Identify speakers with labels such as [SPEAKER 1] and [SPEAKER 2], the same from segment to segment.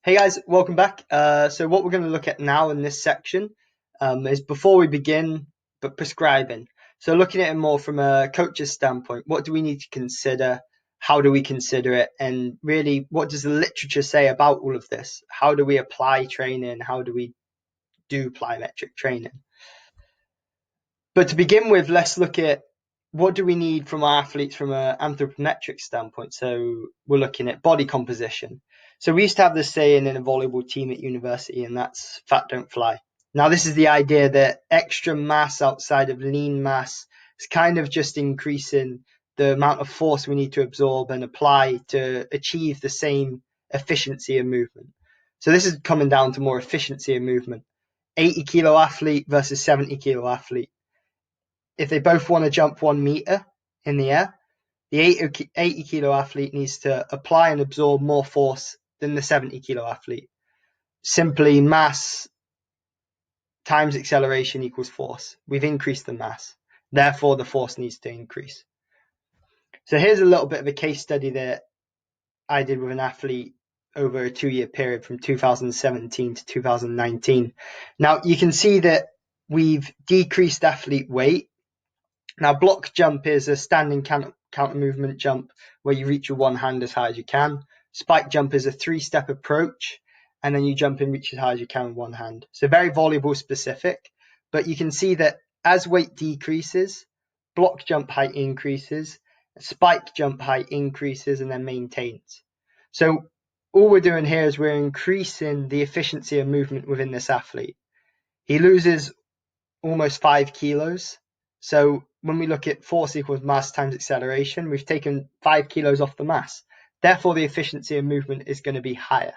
[SPEAKER 1] Hey guys, welcome back. So what we're going to look at now in this section is before we begin, but prescribing. So looking at it more from a coach's standpoint, what do we need to consider? How do we consider it? And really, what does the literature say about all of this? How do we apply training? How do we do plyometric training? But to begin with, let's look at what do we need from our athletes from an anthropometric standpoint. So we're looking at body composition. So we used to have this saying in a volleyball team at university, and that's fat don't fly. Now, this is the idea that extra mass outside of lean mass is kind of just increasing the amount of force we need to absorb and apply to achieve the same efficiency of movement. So this is coming down to more efficiency of movement. 80 kilo athlete versus 70 kilo athlete. If they both want to jump 1 meter in the air, the 80 kilo athlete needs to apply and absorb more force than the 70 kilo athlete. Simply mass times acceleration equals force. We've increased the mass. Therefore, the force needs to increase. So here's a little bit of a case study that I did with an athlete over a 2-year period from 2017 to 2019. Now, you can see that we've decreased athlete weight. Now, block jump is a standing counter movement jump where you reach with one hand as high as you can. Spike jump is a 3-step approach, and then you jump and reach as high as you can with one hand. So very volleyball specific, but you can see that as weight decreases, block jump height increases, spike jump height increases, and then maintains. So all we're doing here is we're increasing the efficiency of movement within this athlete. He loses almost 5 kilos. So when we look at force equals mass times acceleration, we've taken 5 kilos off the mass. Therefore, the efficiency of movement is going to be higher.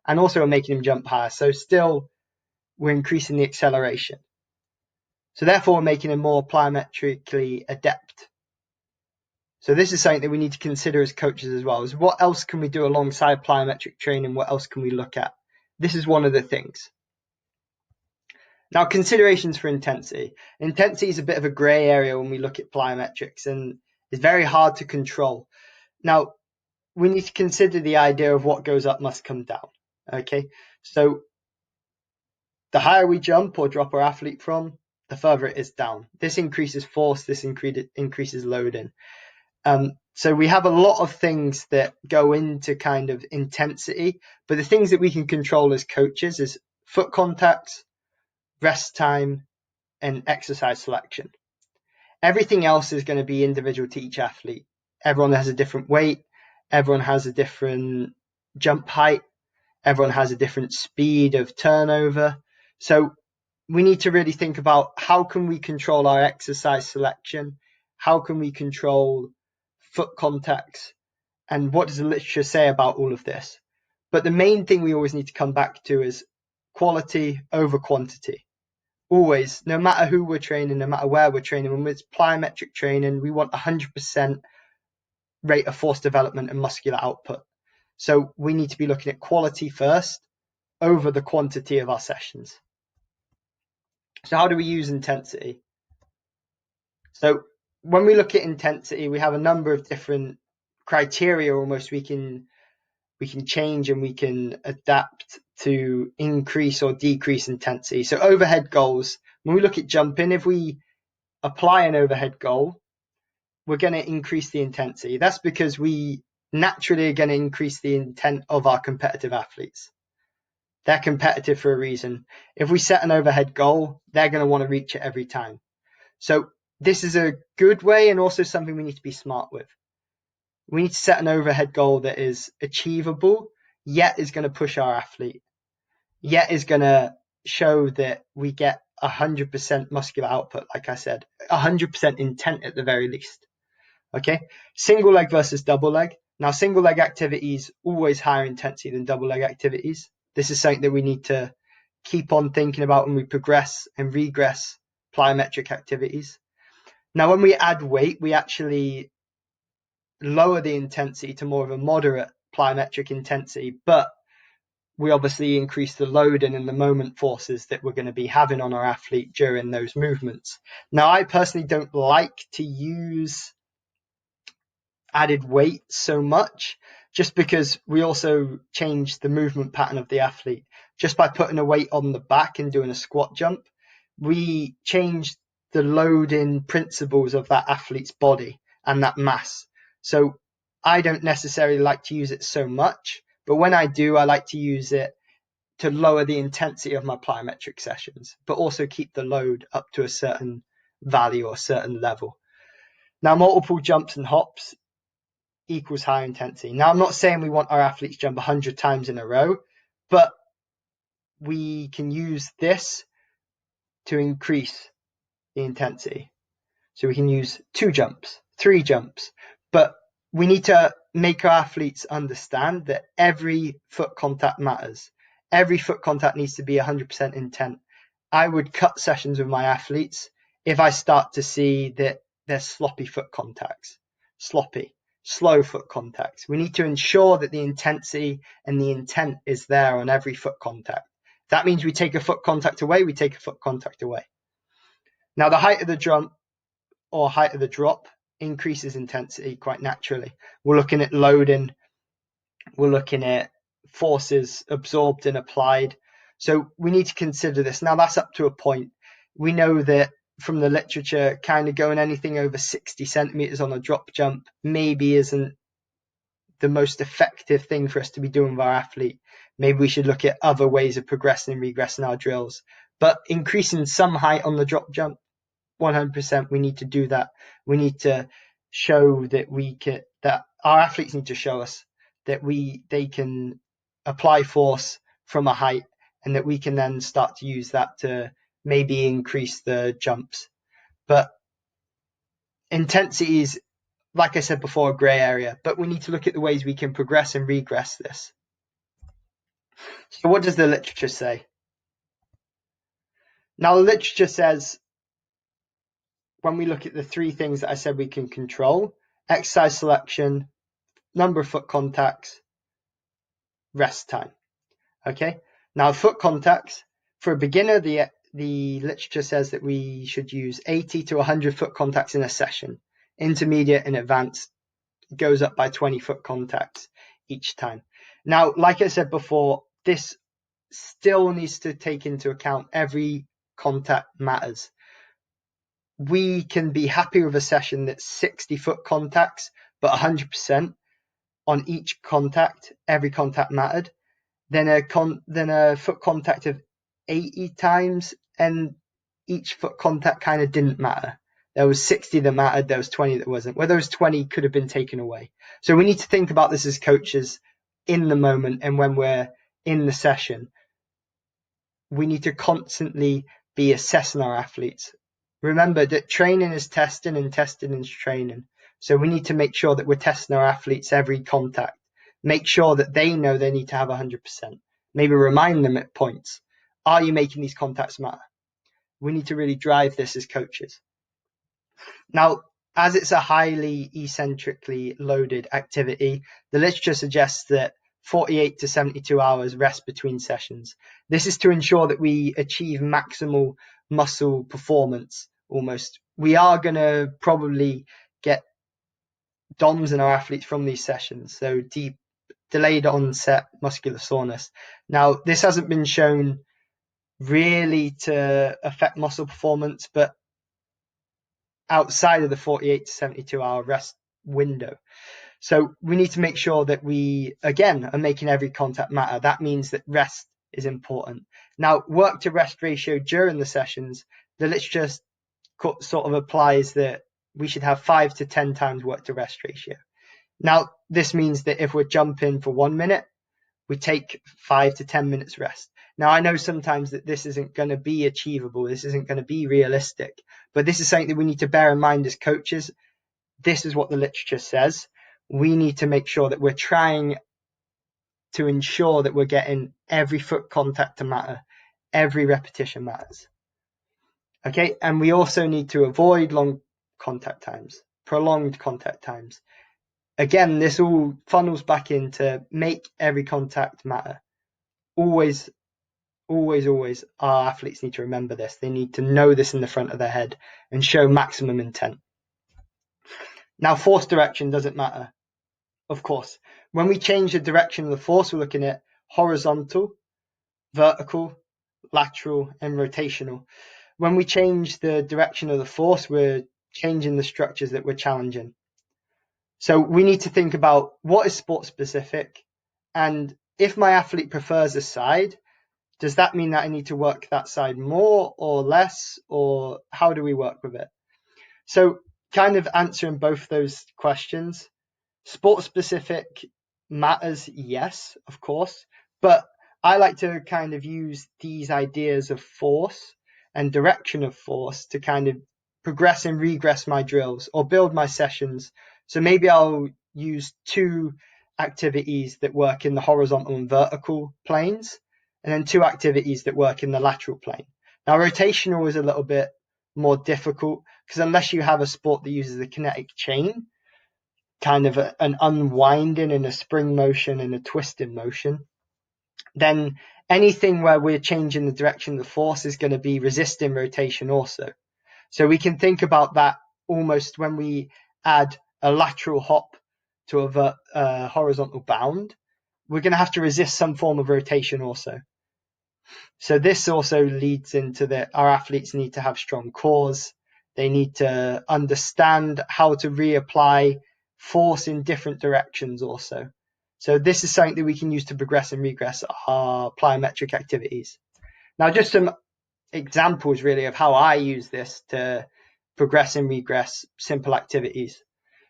[SPEAKER 1] And also we're making him jump higher. So still, we're increasing the acceleration. So therefore, we're making him more plyometrically adept. So this is something that we need to consider as coaches as well. Is what else can we do alongside plyometric training? What else can we look at? This is one of the things. Now, considerations for intensity. Intensity is a bit of a gray area when we look at plyometrics, and it's very hard to control. Now, we need to consider the idea of what goes up must come down. Okay, so the higher we jump or drop our athlete from, the further it is down. This increases force, this increases loading. So we have a lot of things that go into kind of intensity, but the things that we can control as coaches is foot contacts, rest time, and exercise selection. Everything else is going to be individual to each athlete. Everyone has a different weight. Everyone has a different jump height. Everyone has a different speed of turnover. So we need to really think about how can we control our exercise selection? How can we control foot contacts? And what does the literature say about all of this? But the main thing we always need to come back to is quality over quantity. Always, no matter who we're training, no matter where we're training, when it's plyometric training, we want 100% rate of force development and muscular output. So we need to be looking at quality first over the quantity of our sessions. So how do we use intensity? So when we look at intensity, we have a number of different criteria almost we can change and we can adapt to increase or decrease intensity. So overhead goals, when we look at jumping, if we apply an overhead goal, we're going to increase the intensity. That's because we naturally are going to increase the intent of our competitive athletes. They're competitive for a reason. If we set an overhead goal, they're going to want to reach it every time. So this is a good way and also something we need to be smart with. We need to set an overhead goal that is achievable, yet is going to push our athlete, yet is going to show that we get 100% muscular output, like I said, 100% intent at the very least. Okay, single leg versus double leg. Now, single leg activities always higher intensity than double leg activities. This is something that we need to keep on thinking about when we progress and regress plyometric activities. Now, when we add weight, we actually lower the intensity to more of a moderate plyometric intensity, but we obviously increase the loading and the moment forces that we're going to be having on our athlete during those movements. Now, I personally don't like to use added weight so much, just because we also change the movement pattern of the athlete. Just by putting a weight on the back and doing a squat jump, we change the loading principles of that athlete's body and that mass. So I don't necessarily like to use it so much, but when I do, I like to use it to lower the intensity of my plyometric sessions, but also keep the load up to a certain value or certain level. Now, multiple jumps and hops equals high intensity. Now, I'm not saying we want our athletes jump 100 times in a row, but we can use this to increase the intensity. So we can use 2 jumps, 3 jumps, but we need to make our athletes understand that every foot contact matters. Every foot contact needs to be 100% intent. I would cut sessions with my athletes if I start to see that there's sloppy foot contacts, slow foot contacts. We need to ensure that the intensity and the intent is there on every foot contact. If that means we take a foot contact away, we take a foot contact away. Now, the height of the jump or height of the drop increases intensity quite naturally. We're looking at loading, we're looking at forces absorbed and applied. So we need to consider this. Now, that's up to a point. We know that from the literature, kind of going anything over 60 centimeters on a drop jump maybe isn't the most effective thing for us to be doing with our athlete. Maybe we should look at other ways of progressing and regressing our drills. But increasing some height on the drop jump, 100%, we need to do that. We need to show that that our athletes need to show us that they can apply force from a height, and that we can then start to use that to maybe increase the jumps. But intensity is, like I said before, a grey area, but we need to look at the ways we can progress and regress this. So what does the literature say? Now, the literature says, when we look at the 3 things that I said we can control: exercise selection, number of foot contacts, rest time. Okay. Now, foot contacts, for a beginner, the literature says that we should use 80 to 100 foot contacts in a session. Intermediate and advanced goes up by 20 foot contacts each time. Now, like I said before, this still needs to take into account every contact matters. We can be happy with a session that's 60 foot contacts, but 100% on each contact, every contact mattered. Then a foot contact of 80 times, and each foot contact kind of didn't matter. There was 60 that mattered, there was 20 that wasn't. Where those 20 could have been taken away. So we need to think about this as coaches in the moment, and when we're in the session, we need to constantly be assessing our athletes. Remember that training is testing and testing is training. So we need to make sure that we're testing our athletes every contact. Make sure that they know they need to have 100%. Maybe remind them at points. Are you making these contacts matter? We need to really drive this as coaches. Now, as it's a highly eccentrically loaded activity, the literature suggests that 48 to 72 hours rest between sessions. This is to ensure that we achieve maximal muscle performance almost. We are going to probably get DOMs in our athletes from these sessions, so delayed onset muscular soreness. Now, this hasn't been shown really to affect muscle performance, but outside of the 48 to 72 hour rest window. So we need to make sure that we, again, are making every contact matter. That means that rest is important. Now, work to rest ratio during the sessions, the literature sort of applies that we should have 5 to 10 times work to rest ratio. Now, this means that if we're jumping for 1 minute, we take 5 to 10 minutes rest. Now, I know sometimes that this isn't going to be achievable. This isn't going to be realistic, but this is something that we need to bear in mind as coaches. This is what the literature says. We need to make sure that we're trying to ensure that we're getting every foot contact to matter. Every repetition matters. Okay. And we also need to avoid long contact times, prolonged contact times. Again, this all funnels back into make every contact matter. Always, our athletes need to remember this. They need to know this in the front of their head and show maximum intent. Now, force direction doesn't matter. Of course, when we change the direction of the force, we're looking at horizontal, vertical, lateral, and rotational. When we change the direction of the force, we're changing the structures that we're challenging. So we need to think about what is sport specific, and if my athlete prefers a side, does that mean that I need to work that side more or less, or how do we work with it? So kind of answering both those questions, sport specific matters, yes, of course, but I like to kind of use these ideas of force and direction of force to kind of progress and regress my drills or build my sessions. So maybe I'll use two activities that work in the horizontal and vertical planes, and then two activities that work in the lateral plane. Now, rotational is a little bit more difficult because unless you have a sport that uses a kinetic chain, kind of an unwinding and a spring motion and a twisting motion, then anything where we're changing the direction of the force is going to be resisting rotation also. So we can think about that almost when we add a lateral hop to a horizontal bound, we're going to have to resist some form of rotation also. So this also leads into that our athletes need to have strong cores. They need to understand how to reapply force in different directions also. So this is something that we can use to progress and regress our plyometric activities. Now, just some examples really of how I use this to progress and regress simple activities.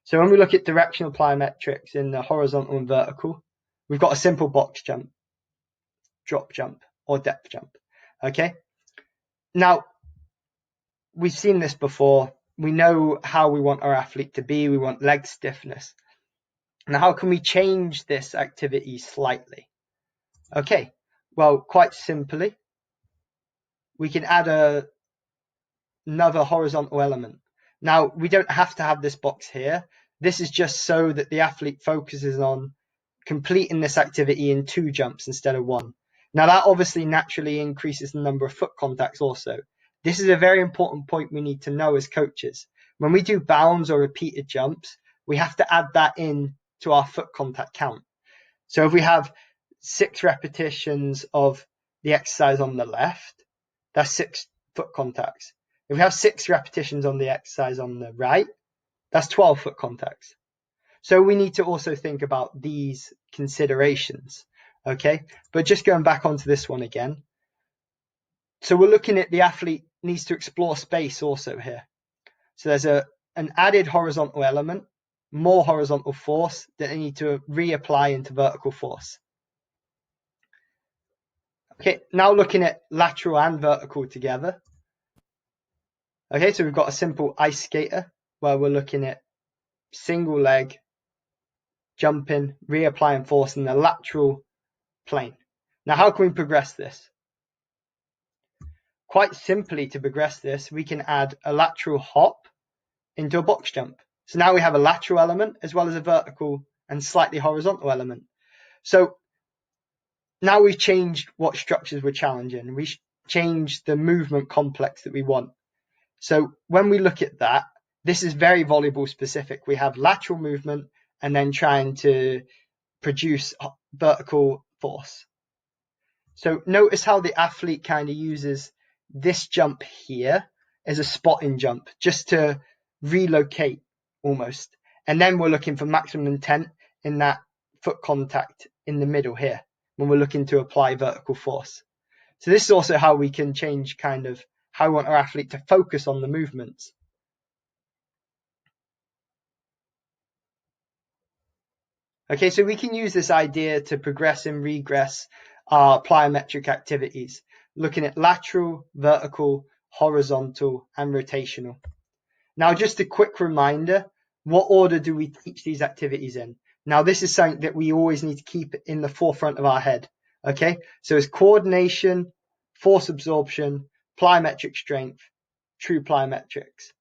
[SPEAKER 1] So when we look at directional plyometrics in the horizontal and vertical, we've got a simple box jump, drop jump, or depth jump. Okay. Now, we've seen this before. We know how we want our athlete to be. We want leg stiffness. Now, how can we change this activity slightly? Okay. Well, quite simply, we can add another horizontal element. Now, we don't have to have this box here. This is just so that the athlete focuses on completing this activity in 2 jumps instead of 1. Now, that obviously naturally increases the number of foot contacts also. This is a very important point we need to know as coaches. When we do bounds or repeated jumps, we have to add that in to our foot contact count. So if we have 6 repetitions of the exercise on the left, that's 6 foot contacts. If we have 6 repetitions on the exercise on the right, that's 12 foot contacts. So we need to also think about these considerations, okay? But just going back onto this one again. So we're looking at the athlete needs to explore space also here. So there's an added horizontal element, more horizontal force that they need to reapply into vertical force. Okay, now looking at lateral and vertical together. Okay, so we've got a simple ice skater where we're looking at single leg, jumping, reapplying force in the lateral plane. Now, how can we progress this? Quite simply, to progress this, we can add a lateral hop into a box jump. So now we have a lateral element as well as a vertical and slightly horizontal element. So now we've changed what structures we're challenging. We changed the movement complex that we want. So when we look at that, this is very volleyball specific. We have lateral movement and then trying to produce vertical force. So notice how the athlete kind of uses this jump here as a spotting jump just to relocate almost. And then we're looking for maximum intent in that foot contact in the middle here when we're looking to apply vertical force. So this is also how we can change kind of how we want our athlete to focus on the movements. Okay, so we can use this idea to progress and regress our plyometric activities, looking at lateral, vertical, horizontal, and rotational. Now, just a quick reminder, what order do we teach these activities in? Now, this is something that we always need to keep in the forefront of our head. Okay, so it's coordination, force absorption, plyometric strength, true plyometrics.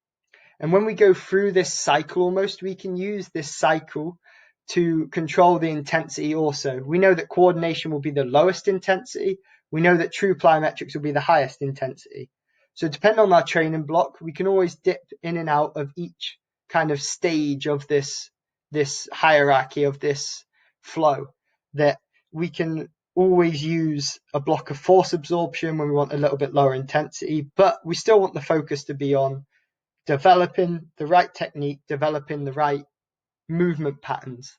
[SPEAKER 1] And when we go through this cycle almost, we can use this cycle to control the intensity also. We know that coordination will be the lowest intensity. We know that true plyometrics will be the highest intensity. So depending on our training block, we can always dip in and out of each kind of stage of this this hierarchy of this flow, that we can always use a block of force absorption when we want a little bit lower intensity, but we still want the focus to be on developing the right technique, developing the right movement patterns.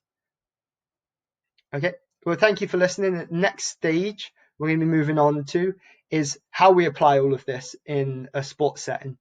[SPEAKER 1] Okay, well, thank you for listening. The next stage we're going to be moving on to is how we apply all of this in a sports setting.